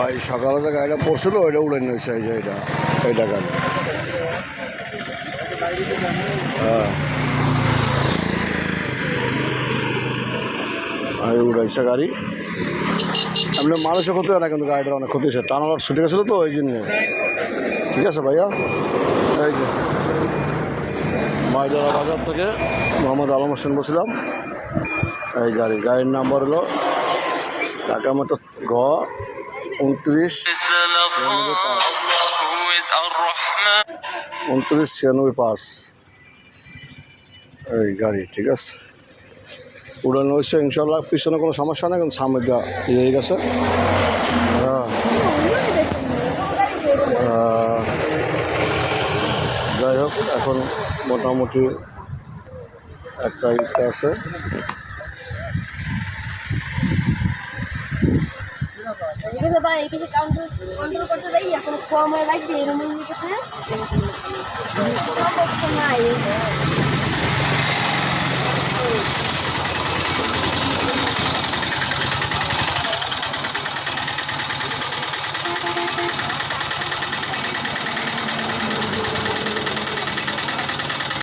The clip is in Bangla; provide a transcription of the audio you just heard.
ভাই সকালে যে গাড়িটা পড়ছিল ওইটা উড়ে নিয়েছে, এই যে এইটা গাড়ি। হ্যাঁ উড়াইছে গাড়ি। এমনি মানুষের ক্ষতি হয় না, কিন্তু গাড়িটার অনেক ক্ষতি হয়েছে, টানার ছুটে গেছিলো তো ওই জন্যে। ঠিক আছে ভাইয়া, এই যে মাইজরা বাজার থেকে মোহাম্মদ আলম হোসেন বলছিলাম। এই গাড়ির নাম্বার হলো ঢাকা মেট্রো ঘ 2996 এই গাড়ি। ঠিক আছে, উড়ানো হয়েছে ইনশাল্লাহ, পিছনে কোনো সমস্যা নেই, কিন্তু সামনে দিয়ে হয়ে গেছে। যাই হোক, এখন মোটামুটি একটা ইটা আছে। ভাই কিছু কাউন্টার করতে যাই এখন কম হয়ে লাগছে এরকম